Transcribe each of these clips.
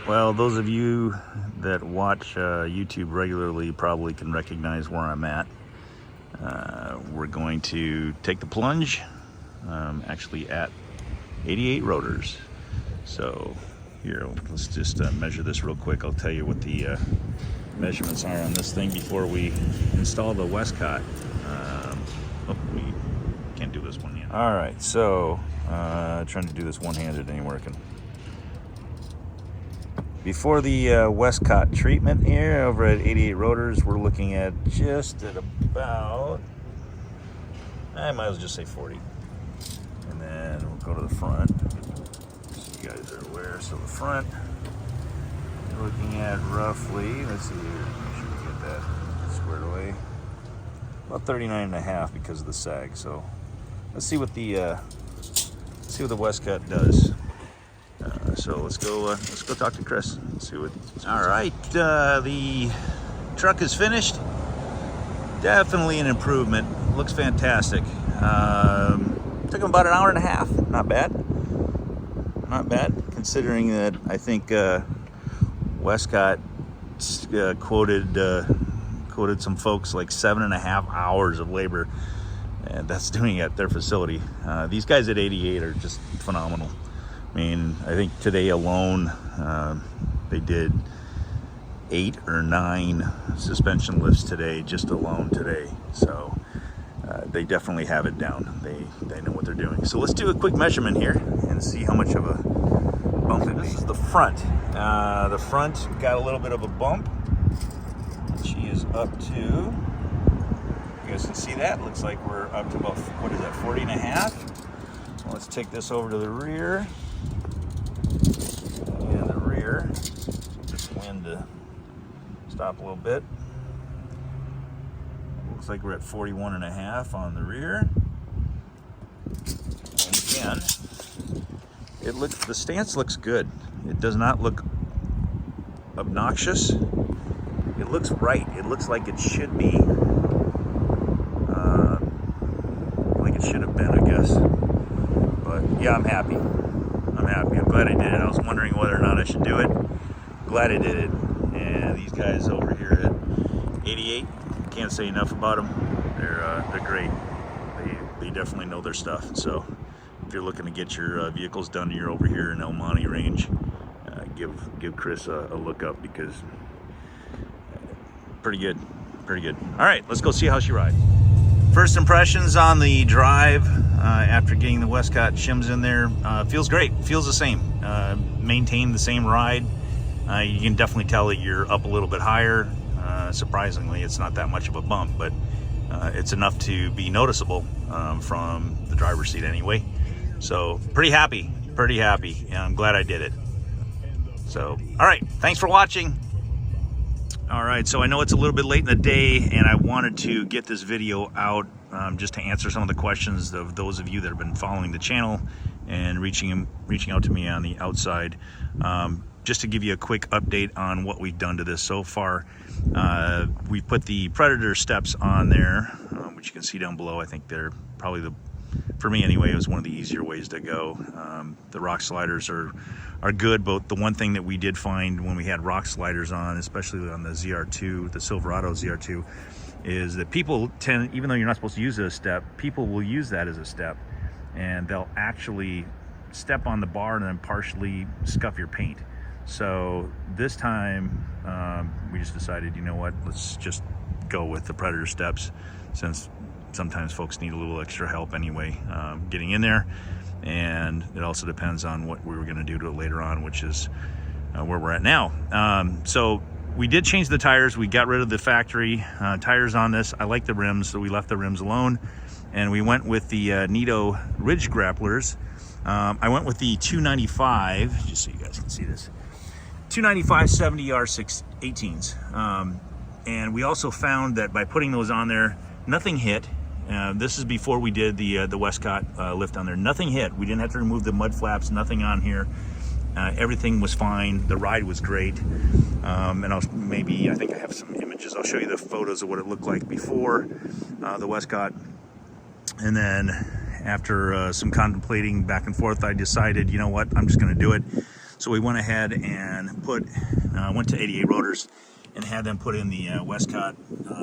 Well, those of you that watch YouTube regularly probably can recognize where I'm at. We're going to take the plunge, actually at 88 rotors. So here, let's just measure this real quick. I'll tell you what the measurements are on this thing before we install the Westcott. Oh, we can't do this one yet. All right, so trying to do this one-handed, ain't working. Before the Westcott treatment here over at 88 rotors, we're looking at just at about, I might as well just say 40. And then we'll go to the front, so you guys are aware. So the front, we're looking at roughly, let's see here, make sure we get that squared away, about 39.5 because of the sag. So let's see what the Westcott does. So let's go talk to Chris and see what. All right, the truck is finished. Definitely an improvement. Looks fantastic. Took him about an hour and a half. Not bad. Not bad, considering that I think Westcott quoted some folks like 7.5 hours of labor, and that's doing it at their facility. These guys at 88 are just phenomenal. I mean, I think today alone, they did 8 or 9 suspension lifts today, just alone today. So they definitely have it down. They know what they're doing. So let's do a quick measurement here and see how much of a bump it is. This is the front. The front got a little bit of a bump. She is up to, you guys can see that. Looks like we're up to about, what is that, 40.5? Let's take this over to the rear. And the rear, this wind to stop a little bit. Looks like we're at 41.5 on the rear. And again, the stance looks good. It does not look obnoxious. It looks right. It looks like it should be, like it should have been, I guess. But yeah, I'm happy. I'm glad I did it. I was wondering whether or not I should do it. Glad I did it. And these guys over here at 88, can't say enough about them. They're great. They definitely know their stuff. So if you're looking to get your vehicles done, you're over here in El Monte range, give Chris a look up, because pretty good. All right, let's go see how she rides. First impressions on the drive after getting the Westcott shims in there. Feels great. Feels the same. Maintain the same ride. You can definitely tell that you're up a little bit higher. Surprisingly, it's not that much of a bump, but it's enough to be noticeable from the driver's seat anyway. So pretty happy. And I'm glad I did it. So, all right, thanks for watching. All right, so I know it's a little bit late in the day, and I wanted to get this video out just to answer some of the questions of those of you that have been following the channel and reaching out to me on the outside. Just to give you a quick update on what we've done to this so far. We've put the Predator steps on there, which you can see down below. I think they're probably for me anyway, it was one of the easier ways to go. The rock sliders are good, but the one thing that we did find when we had rock sliders on, especially on the ZR2, the Silverado ZR2, is that people tend, even though you're not supposed to use it as a step, people will use that as a step, and they'll actually step on the bar and then partially scuff your paint. So this time we just decided, you know what, let's just go with the Predator steps, since sometimes folks need a little extra help anyway getting in there. And it also depends on what we were going to do to it later on, which is where we're at now. So we did change the tires. We got rid of the factory tires on this. I like the rims, so we left the rims alone, and we went with the Nitto Ridge Grapplers. I went with the 295, just so you guys can see this, 295 70R6 18s. And we also found that by putting those on there, nothing hit. This is before we did the Westcott lift on there. Nothing hit. We didn't have to remove the mud flaps, nothing on here. Everything was fine. The ride was great. And I think I have some images. I'll show you the photos of what it looked like before the Westcott. And then after some contemplating back and forth, I decided, you know what, I'm just going to do it. So we went ahead and went to 88 Rotors and had them put in the Westcott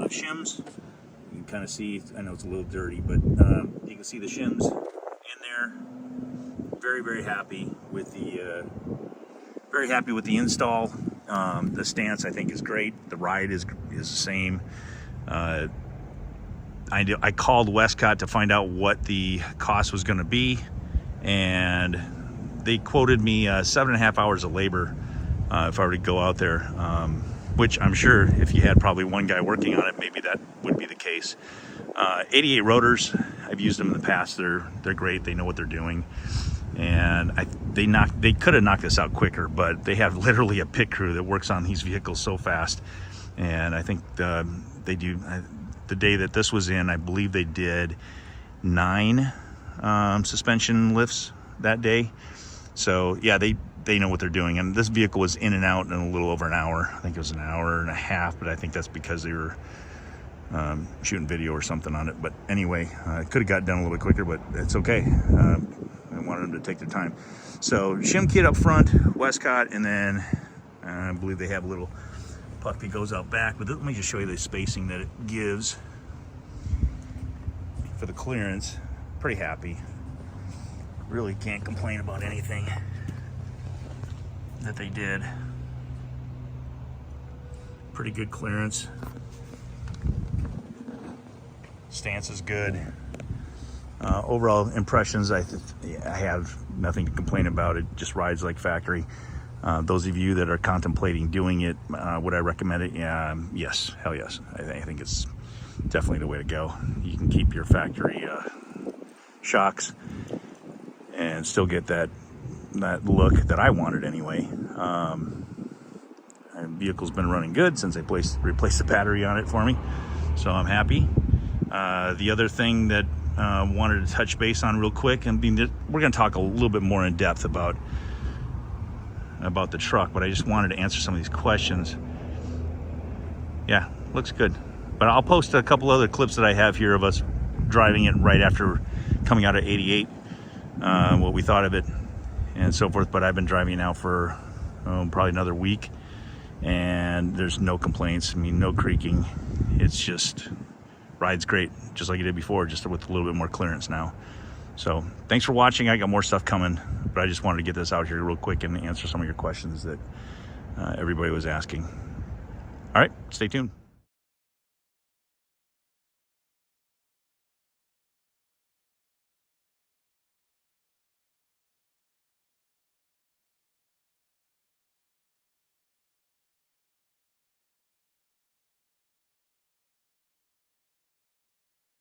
shims. You can kind of see, I know it's a little dirty, but you can see the shims in there. Very, very happy with the install. The stance I think is great. The ride is the same. I called Westcott to find out what the cost was going to be, and they quoted me 7.5 hours of labor if I were to go out there, which I'm sure if you had probably one guy working on it, maybe that would be the case. 88 Rotors, I've used them in the past. They're great. They know what they're doing, and they could have knocked this out quicker, but they have literally a pit crew that works on these vehicles so fast, and I think they do. The day that this was in, I believe they did 9 suspension lifts that day. So yeah, they know what they're doing, and this vehicle was in and out in a little over an hour. I think it was an hour and a half, but I think that's because they were shooting video or something on it. But anyway, it could have got done a little bit quicker, but it's okay. I wanted them to take their time. So shim kit up front, Westcott, and then I believe they have a little puppy goes out back. But let me just show you the spacing that it gives for the clearance. Pretty happy. Really can't complain about anything that they did. Pretty good clearance. Stance is good. Overall impressions, I have nothing to complain about. It just rides like factory. Those of you that are contemplating doing it, would I recommend it? Yes, hell yes. I think it's definitely the way to go. You can keep your factory shocks and still get that look that I wanted anyway. The vehicle's been running good since they replaced the battery on it for me, so I'm happy. The other thing that wanted to touch base on real quick, and we're going to talk a little bit more in depth about the truck, but I just wanted to answer some of these questions. Yeah, looks good. But I'll post a couple other clips that I have here of us driving it right after coming out of 88, what we thought of it and so forth. But I've been driving it now for probably another week, and there's no complaints. I mean, no creaking. It's just rides great, just like it did before, just with a little bit more clearance now. So thanks for watching. I got more stuff coming, but I just wanted to get this out here real quick and answer some of your questions that everybody was asking. All right, stay tuned.